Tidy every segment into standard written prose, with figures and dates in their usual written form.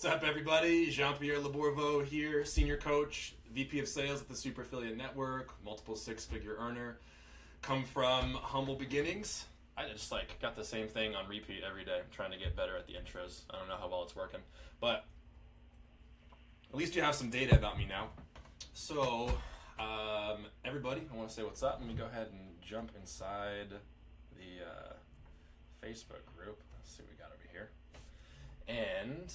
What's up, everybody? Jean-Pierre Labourveau here, senior coach, VP of sales at the Super Affiliate Network, multiple six-figure earner. Come from humble beginnings. I just got the same thing on repeat every day. I'm trying to get better at the intros. I don't know how well it's working, but at least you have some data about me now. So, everybody, I want to say what's up. Let me go ahead and jump inside the Facebook group. Let's see what we got over here. And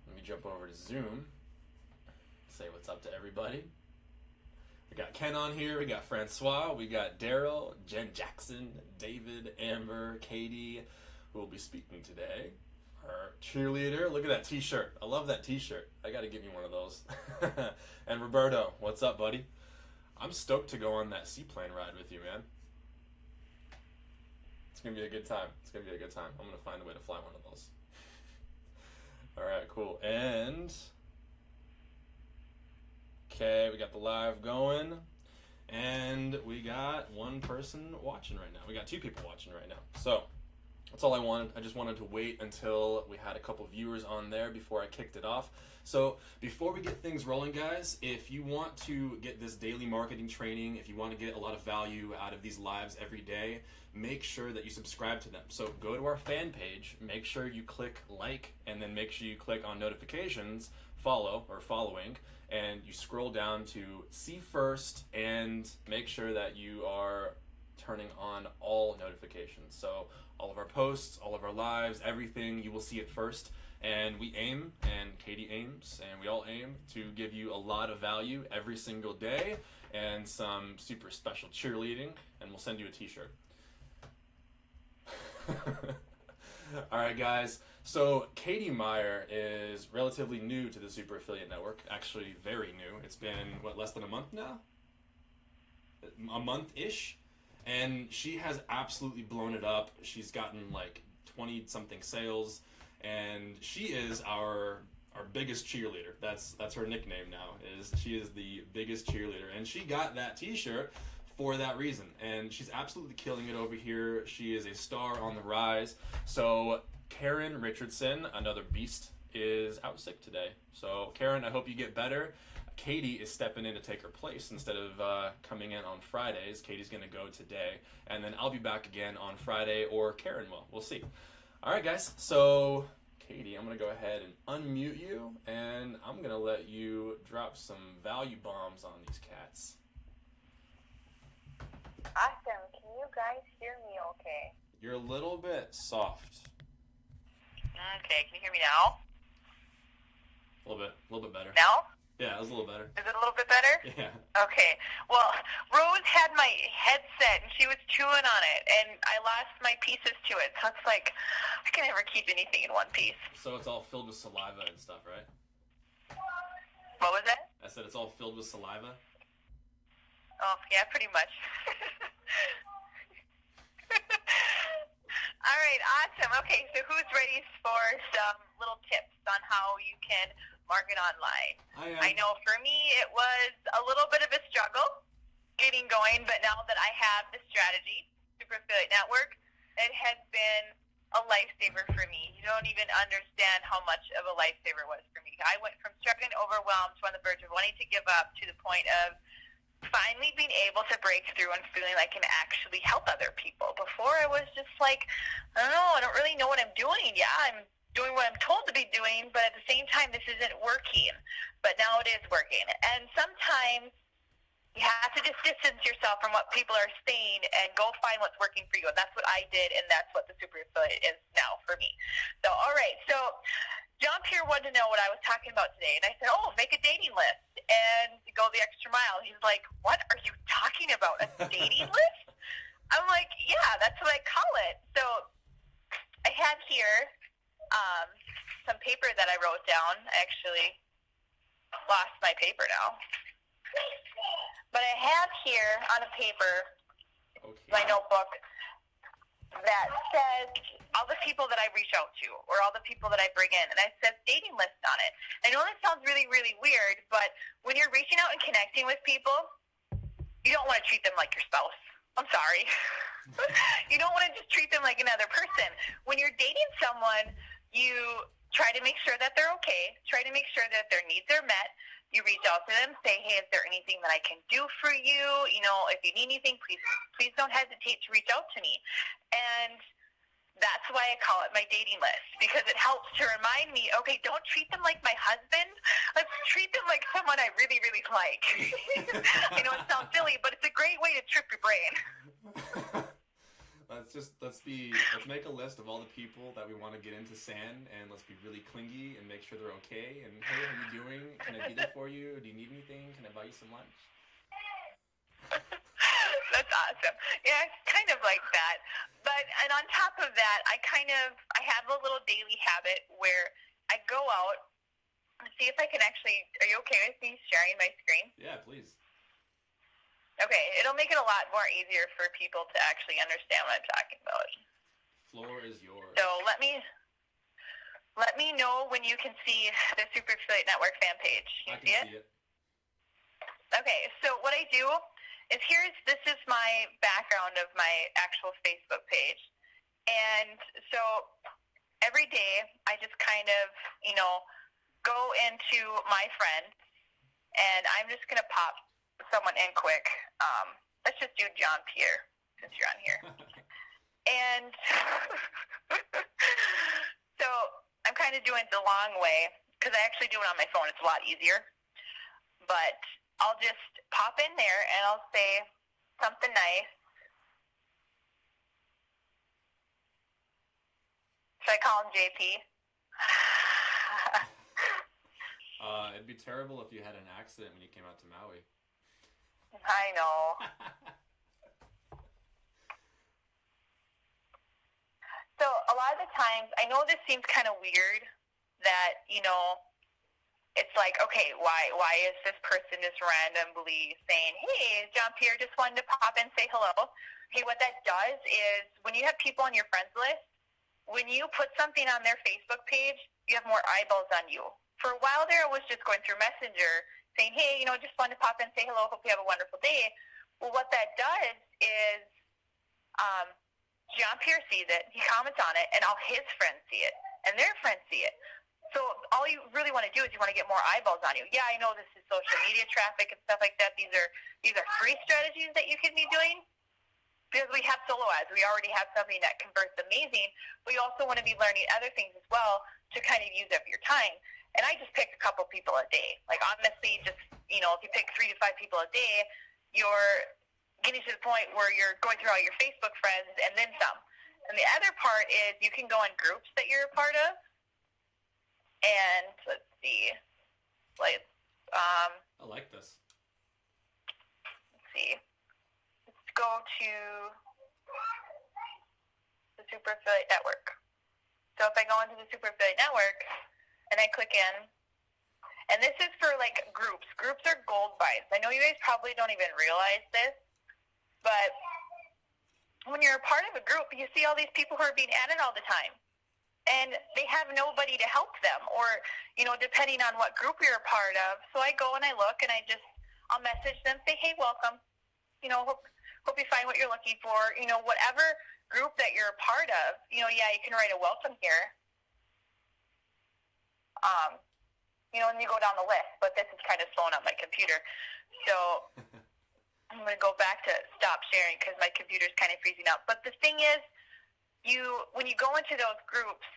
let me jump over to Zoom. Say what's up to everybody. We got Ken on here. We got Francois. We got Daryl, Jen Jackson, David, Amber, Katie, who will be speaking today. Our cheerleader. Look at that t-shirt. I love that t-shirt. I got to give you one of those. And Roberto, what's up, buddy? I'm stoked to go on that seaplane ride with you, man. It's going to be a good time. It's going to be a good time. I'm going to find a way to fly one of those. All right, cool. And okay, we got the live going, and we got one person watching right now. We got two people watching right now. So that's all I wanted. I just wanted to wait until we had a couple viewers on there before I kicked it off. So before we get things rolling, guys, if you want to get this daily marketing training, if you want to get a lot of value out of these lives every day, make sure that you subscribe to them. So go to our fan page, make sure you click like, and then make sure you click on notifications, follow or following, and you scroll down to see first and make sure that you are turning on all notifications. So all of our posts, all of our lives, everything, you will see it first. And we aim, and Katie aims, and we all aim to give you a lot of value every single day and some super special cheerleading, and we'll send you a t-shirt. All right, guys. So Katie Meyer is relatively new to the Super Affiliate Network, actually very new. It's been, less than a month now? A month-ish? And she has absolutely blown it up. She's gotten 20-something sales, and she is our biggest cheerleader. That's her nickname now. She is the biggest cheerleader, and she got that t-shirt for that reason, and she's absolutely killing it over here. She is a star on the rise. So Karen Richardson, another beast, is out sick today. So Karen, I hope you get better. Katie is stepping in to take her place instead of coming in on Fridays. Katie's going to go today, and then I'll be back again on Friday, or Karen will. We'll see. All right, guys. So Katie, I'm going to go ahead and unmute you, and I'm going to let you drop some value bombs on these cats. Awesome. Can you guys hear me okay? You're a little bit soft. Okay, can you hear me now? A little bit better. Now? Yeah, it was a little better. Is it a little bit better? Yeah. Okay. Well, Rose had my headset, and she was chewing on it, and I lost my pieces to it. So it's like, I can never keep anything in one piece. So it's all filled with saliva and stuff, right? What was that? I said it's all filled with saliva? Oh, yeah, pretty much. All right, awesome. Okay, so who's ready for some little tips on how you can market online? I know for me it was a little bit of a struggle getting going, but now that I have the strategy, Super Affiliate Network, it has been a lifesaver for me. You don't even understand how much of a lifesaver it was for me. I went from struggling, overwhelmed, to on the verge of wanting to give up, to the point of finally being able to break through and feeling like I can actually help other people. Before, I was just like, I don't really know what I'm doing. Yeah, I'm doing what I'm told to be doing, but at the same time, this isn't working. But now it is working. And sometimes you have to just distance yourself from what people are saying and go find what's working for you. And that's what I did, and that's what the Super Affiliate is now for me. So, all right. So Jean-Pierre wanted to know what I was talking about today. And I said, make a dating list and go the extra mile. He's like, what are you talking about, a dating list? I'm like, yeah, that's what I call it. So I have here some paper that I wrote down. I actually lost my paper now. But I have here on a paper, my notebook, that says all the people that I reach out to or all the people that I bring in, and it says dating list on it. I know that sounds really, really weird, but when you're reaching out and connecting with people, you don't want to treat them like your spouse. I'm sorry. You don't want to just treat them like another person. When you're dating someone, you try to make sure that they're okay. Try to make sure that their needs are met. You reach out to them, say, hey, is there anything that I can do for you? You know, if you need anything, please don't hesitate to reach out to me. And that's why I call it my dating list, because it helps to remind me, okay, don't treat them like my husband. Let's treat them like someone I really, really like. I know it sounds silly, but it's a great way to trip your brain. Let's make a list of all the people that we want to get into sand, and let's be really clingy and make sure they're okay. And hey, how you doing? Can I be there for you? Do you need anything? Can I buy you some lunch? That's awesome. Yeah, it's kind of like that. And on top of that, I have a little daily habit where I go out and see if I can actually, are you okay with me sharing my screen? Yeah, please. Okay, it'll make it a lot more easier for people to actually understand what I'm talking about. Floor is yours. So let me know when you can see the Super Affiliate Network fan page. I can see it. Okay, so what I do is this is my background of my actual Facebook page. And so every day I just kind of, go into my friends, and I'm just going to pop someone in quick. Let's just do John Pierre since you're on here. And so I'm kind of doing it the long way because I actually do it on my phone. It's a lot easier. But I'll just pop in there and I'll say something nice. Should I call him JP? It'd be terrible if you had an accident when you came out to Maui. I know. So a lot of the times, I know this seems kind of weird that, it's like, okay, why is this person just randomly saying, hey, John Pierre, just wanted to pop in and say hello. Okay, what that does is when you have people on your friends list, when you put something on their Facebook page, you have more eyeballs on you. For a while there, I was just going through Messenger saying, hey, just wanted to pop in and say hello. Hope you have a wonderful day. Well, what that does is John Pierre sees it. He comments on it, and all his friends see it, and their friends see it. So all you really want to do is you want to get more eyeballs on you. Yeah, I know this is social media traffic and stuff like that. These are free strategies that you can be doing because we have solo ads. We already have something that converts amazing. But you also want to be learning other things as well to kind of use up your time. And I just pick a couple people a day. Like, honestly, just, if you pick 3 to 5 people a day, you're getting to the point where you're going through all your Facebook friends and then some. And the other part is you can go in groups that you're a part of. And let's see. I like this. Let's see. Let's go to the Super Affiliate Network. So if I go into the Super Affiliate Network, and I click in, and this is for groups. Groups are gold buys. I know you guys probably don't even realize this, but when you're a part of a group, you see all these people who are being added all the time, and they have nobody to help them, or depending on what group you're a part of. So I go and I look, and I'll message them, say, hey, welcome. Hope you find what you're looking for. Whatever group that you're a part of. Yeah, you can write a welcome here. And you go down the list, but this is kind of slowing up my computer. So I'm going to go back to stop sharing because my computer's kind of freezing up. But the thing is, when you go into those groups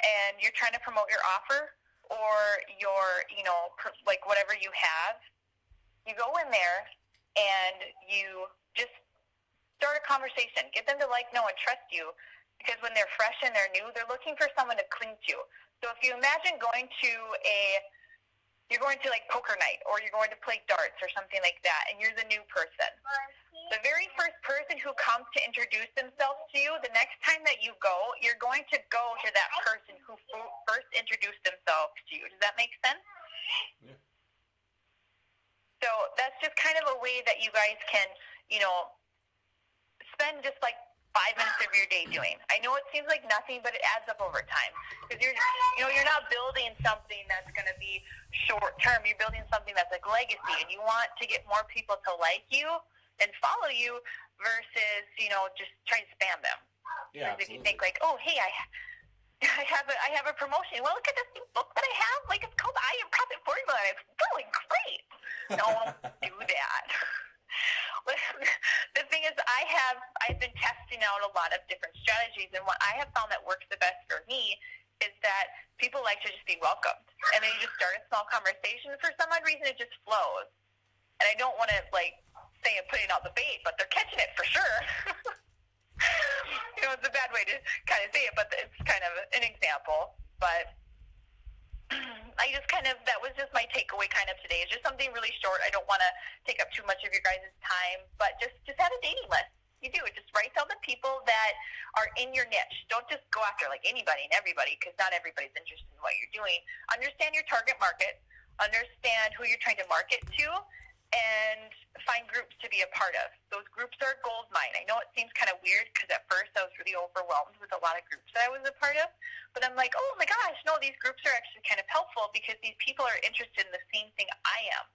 and you're trying to promote your offer or your, whatever you have, you go in there and you just start a conversation. Get them to know and trust you because when they're fresh and they're new, they're looking for someone to cling to. So if you imagine you're going to poker night or you're going to play darts or something like that, and you're the new person. The very first person who comes to introduce themselves to you, the next time that you go, you're going to go to that person who first introduced themselves to you. Does that make sense? Yeah. So that's just kind of a way that you guys can, spend just 5 minutes of your day doing. I know it seems like nothing, but it adds up over time. Because you're not building something that's going to be short term. You're building something that's legacy, and you want to get more people to like you and follow you versus just trying to spam them. Yeah, because if you think oh, hey, I have a promotion. Well, look at this new book that I have. Like, it's called I Am Profit Formula. It's really great. No, do that. The thing is, I've been testing out a lot of different strategies, and what I have found that works the best for me is that people like to just be welcomed, and then you just start a small conversation. For some odd reason, it just flows. And I don't want to say I'm putting out the bait, but they're catching it for sure. It's a bad way to kind of say it, but it's kind of an example. But I just that was just my takeaway kind of today. It's just something really short. I don't want to take up too much of your guys' time, but just have a dating list. You do. Just write down the people that are in your niche. Don't just go after anybody and everybody, because not everybody's interested in what you're doing. Understand your target market. Understand who you're trying to market to, and find groups to be a part of. Those groups are gold mine. I know it seems kind of weird, because at first I was really overwhelmed with a lot of groups that I was a part of. But I'm like, oh my gosh, no, these groups are actually kind of helpful, because these people are interested in the same thing I am.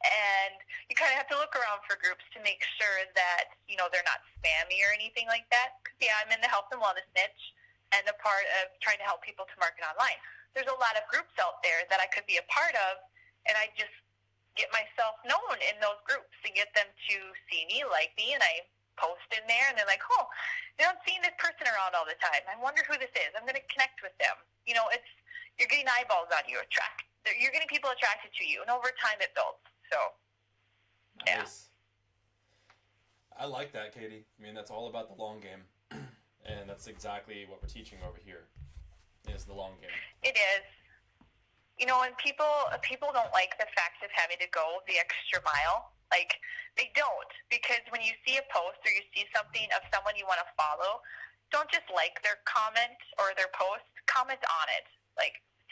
And you kind of have to look around for groups to make sure that, they're not spammy or anything like that. Because, I'm in the health and wellness niche and a part of trying to help people to market online. There's a lot of groups out there that I could be a part of, and I just get myself known in those groups and get them to see me, like me, and I post in there, and they're like, oh, I'm seeing this person around all the time. I wonder who this is. I'm going to connect with them. You're getting eyeballs on you. You're getting people attracted to you, and over time it builds. So, yeah. Nice. I like that, Katie. That's all about the long game, and that's exactly what we're teaching over here, is the long game. It is. And people don't like the fact of having to go the extra mile. They don't, because when you see a post or you see something of someone you want to follow, don't just like their comment or their post, comment on it.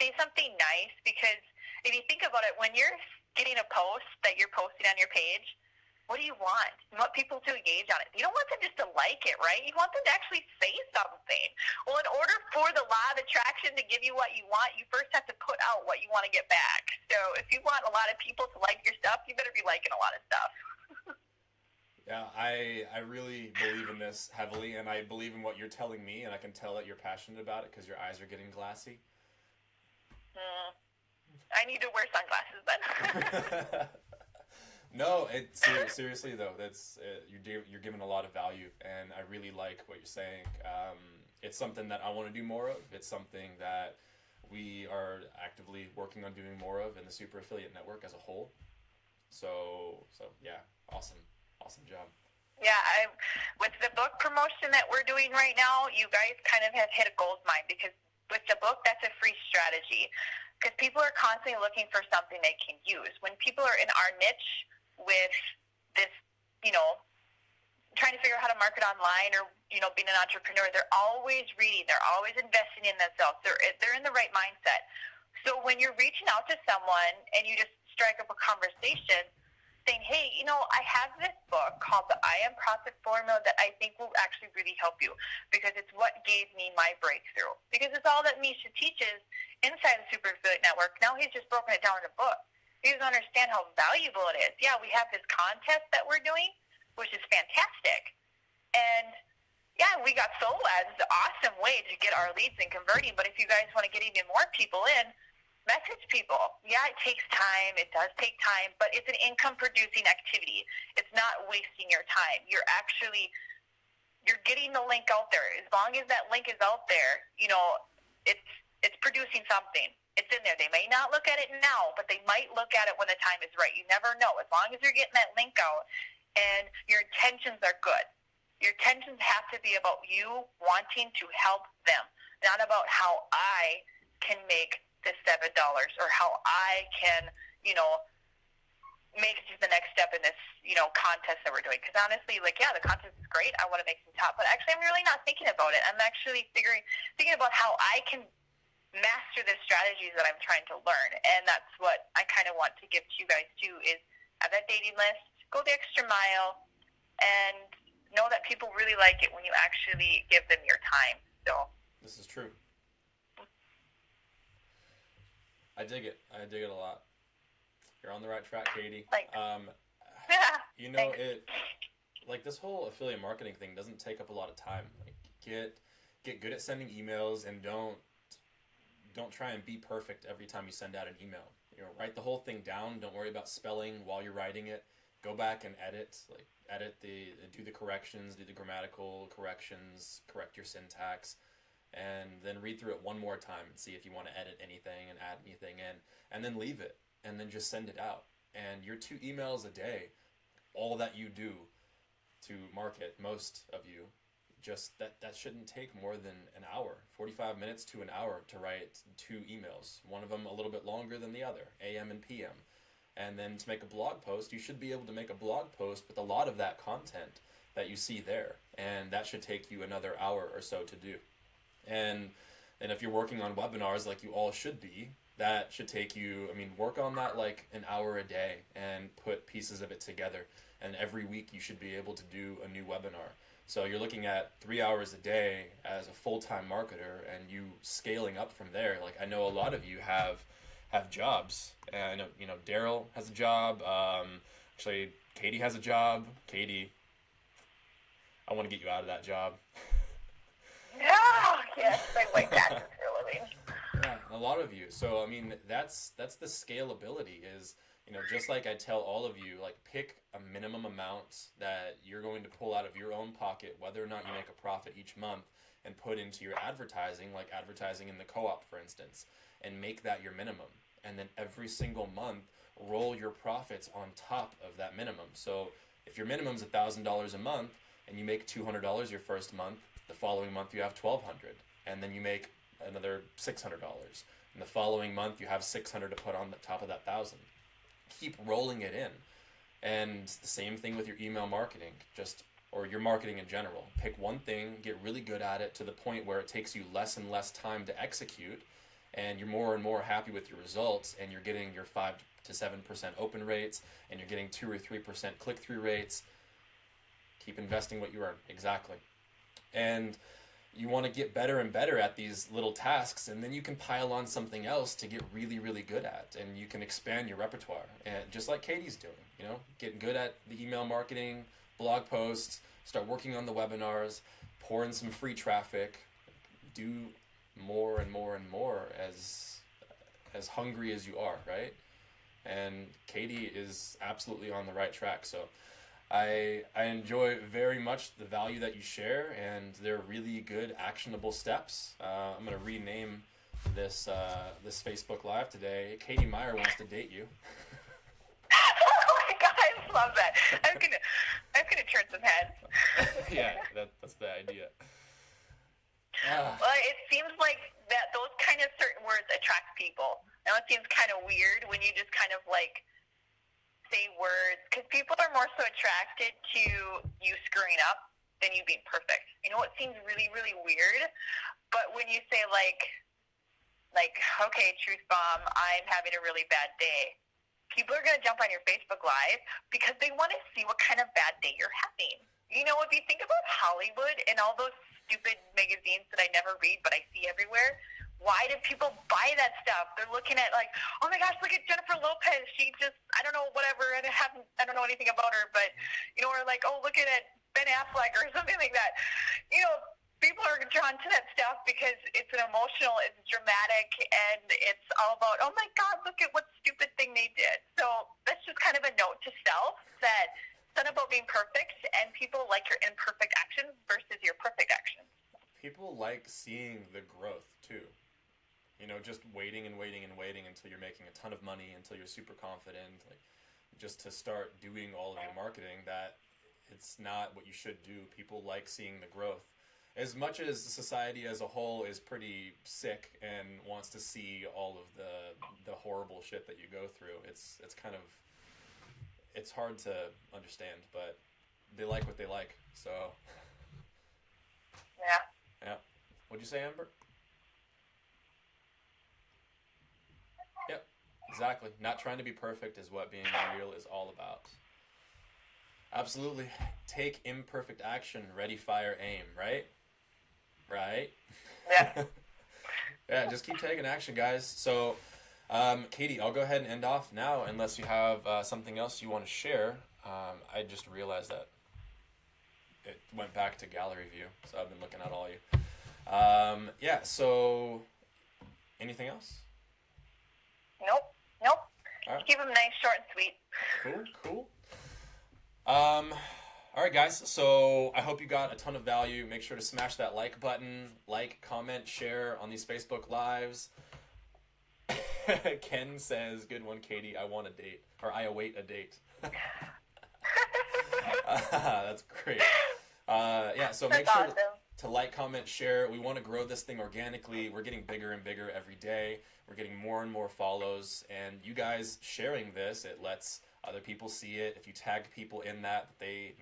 Say something nice, because if you think about it, when you're getting a post that you're posting on your page, what do you want? You want people to engage on it. You don't want them just to like it, right? You want them to actually say something. Well, in order for the law of attraction to give you what you want, you first have to put out what you want to get back. So if you want a lot of people to like your stuff, you better be liking a lot of stuff. Yeah, I really believe in this heavily, and I believe in what you're telling me, and I can tell that you're passionate about it because your eyes are getting glassy. I need to wear sunglasses then. No, seriously though, that's you're giving a lot of value, and I really like what you're saying. It's something that I want to do more of. It's something that we are actively working on doing more of in the Super Affiliate Network as a whole. So yeah, awesome job. Yeah, with the book promotion that we're doing right now, you guys kind of have hit a gold mine, because with the book, that's a free strategy, because people are constantly looking for something they can use. When people are in our niche with this, trying to figure out how to market online, or, being an entrepreneur, they're always reading, they're always investing in themselves. They're in the right mindset. So when you're reaching out to someone and you just strike up a conversation saying, hey, I have this book called the I Am Profit Formula that I think will actually really help you, because it's what gave me my breakthrough. Because it's all that Misha teaches inside the Super Affiliate Network. Now he's just broken it down in a book. He doesn't understand how valuable it is. Yeah, we have this contest that we're doing, which is fantastic. And yeah, we got SOLAS. It's an awesome way to get our leads and converting. But if you guys want to get even more people in, message people. Yeah, it takes time. It does take time, but it's an income-producing activity. It's not wasting your time. You're getting the link out there. As long as that link is out there, it's producing something. It's in there. They may not look at it now, but they might look at it when the time is right. You never know. As long as you're getting that link out and your intentions are good. Your intentions have to be about you wanting to help them, not about how I can make this $7 or how I can, make it to the next step in this, contest that we're doing. Because honestly, the contest is great. I want to make some top, but actually I'm really not thinking about it. I'm actually thinking about how I can master the strategies that I'm trying to learn. And that's what I kind of want to give to you guys too, is have that dating list, go the extra mile, and know that people really like it when you actually give them your time. So this is true. I dig it. I dig it a lot. You're on the right track, Katie. Thanks. This whole affiliate marketing thing doesn't take up a lot of time. Get get good at sending emails, and don't try and be perfect every time you send out an email. You know, write the whole thing down. Don't worry about spelling while you're writing it. Go back and do the corrections, do the grammatical corrections, correct your syntax, and then read through it one more time and see if you want to edit anything and add anything in, and then leave it, and then just send it out. And your 2 emails a day, all that you do to market, most of you, just that shouldn't take more than an hour, 45 minutes to an hour to write 2 emails, one of them a little bit longer than the other, AM and PM. And then to make a blog post, you should be able to make a blog post with a lot of that content that you see there. And that should take you another hour or so to do. And if you're working on webinars like you all should be, that should take you, work on that like an hour a day and put pieces of it together. And every week you should be able to do a new webinar. So you're looking at 3 hours a day as a full-time marketer, and you scaling up from there. Like, I know a lot of you have jobs. And I know Daryl has a job. Actually, Katie has a job. Katie, I want to get you out of that job. Yes, I like that for a living. Yeah, a lot of you. So that's the scalability. Is, just like I tell all of you, like, pick a minimum amount that you're going to pull out of your own pocket, whether or not you make a profit each month, and put into your advertising, like advertising in the co-op, for instance, and make that your minimum. And then every single month, roll your profits on top of that minimum. So if your minimum's $1,000 a month and you make $200 your first month, the following month you have $1,200, and then you make another $600. And the following month you have $600 to put on the top of that $1,000. Keep rolling it in. And the same thing with your email marketing, or your marketing in general. Pick one thing, get really good at it to the point where it takes you less and less time to execute, and you're more and more happy with your results, and you're getting your 5 to 7% open rates, and you're getting 2 or 3% click-through rates. Keep investing what you earn. Exactly. And you want to get better and better at these little tasks, and then you can pile on something else to get really, really good at, and you can expand your repertoire. And just like Katie's doing, getting good at the email marketing, blog posts, start working on the webinars, pour in some free traffic, do more and more and more as hungry as you are, right? And Katie is absolutely on the right track. So I enjoy very much the value that you share, and they're really good, actionable steps. I'm going to rename this Facebook Live today. Katie Meyer wants to date you. Oh my God, I love that. I'm gonna turn some heads. Yeah, that's the idea. Well, it seems like that those kind of certain words attract people. Now it seems kind of weird when you just kind of like say words, because people are more so attracted to you screwing up than you being perfect. It seems really, really weird, but when you say like, okay, truth bomb, I'm having a really bad day, people are going to jump on your Facebook Live because they want to see what kind of bad day you're having. If you think about Hollywood and all those stupid magazines that I never read but I see everywhere, why do people buy that stuff? They're looking at like, oh my gosh, look at Jennifer Lopez. She just, I don't know, whatever. And I don't know anything about her, but, or like, oh, look at it, Ben Affleck or something like that. People are drawn to that stuff because it's an emotional, it's dramatic, and it's all about, oh my God, look at what stupid thing they did. So that's just kind of a note to self that it's not about being perfect, and people like your imperfect actions versus your perfect actions. People like seeing the growth too. Just waiting and waiting and waiting until you're making a ton of money, until you're super confident, just to start doing all of your marketing. That it's not what you should do. People like seeing the growth. As much as society as a whole is pretty sick and wants to see all of the horrible shit that you go through, it's hard to understand, but they like what they like. So yeah. What'd you say, Amber? Yep, exactly. Not trying to be perfect is what being real is all about. Absolutely. Take imperfect action. Ready, fire, aim. Right? Yeah. Yeah, just keep taking action, guys. So, Katie, I'll go ahead and end off now, unless you have something else you want to share. I just realized that it went back to gallery view, so I've been looking at all you. Yeah, so anything else? Nope. Nope. All right. Keep them nice, short, and sweet. Cool. All right, guys. So I hope you got a ton of value. Make sure to smash that like button, like, comment, share on these Facebook Lives. Ken says, "Good one, Katie. I want a date, or I await a date." That's great. Yeah. So make sure to like, comment, share. We want to grow this thing organically. We're getting bigger and bigger every day. We're getting more and more follows, and you guys sharing this, it lets other people see it. If you tag people in that, they,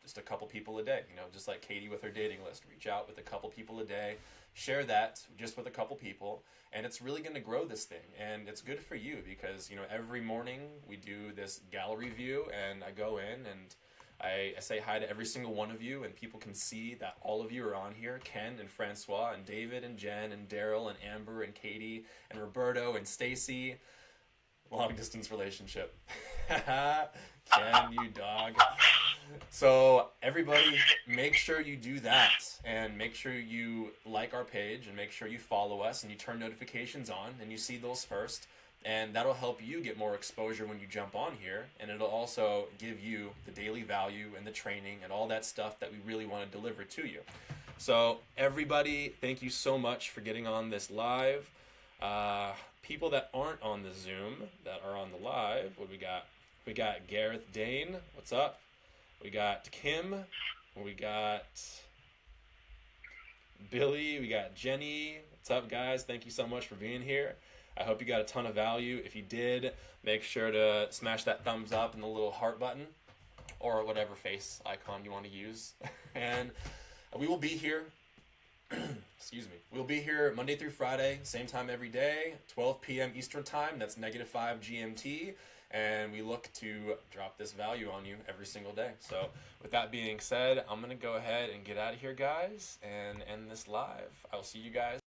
just a couple people a day, just like Katie with her dating list, reach out with a couple people a day, share that just with a couple people, and it's really going to grow this thing. And it's good for you because, every morning we do this gallery view, and I go in and I say hi to every single one of you, and people can see that all of you are on here. Ken and Francois and David and Jen and Daryl and Amber and Katie and Roberto and Stacy. Long distance relationship. Ken, you dog. So everybody, make sure you do that, and make sure you like our page, and make sure you follow us, and you turn notifications on, and you see those first. And that'll help you get more exposure when you jump on here, and it'll also give you the daily value and the training and all that stuff that we really want to deliver to you. So everybody, thank you so much for getting on this live. People that aren't on the Zoom, that are on the live, what we got? We got Gareth Dane, what's up? We got Kim, we got Billy, we got Jenny. What's up, guys? Thank you so much for being here. I hope you got a ton of value. If you did, make sure to smash that thumbs up and the little heart button, or whatever face icon you want to use. And we will be here, excuse me, we'll be here Monday through Friday, same time every day, 12 p.m. Eastern Time, that's -5 GMT, and we look to drop this value on you every single day. So with that being said, I'm going to go ahead and get out of here, guys, and end this live. I'll see you guys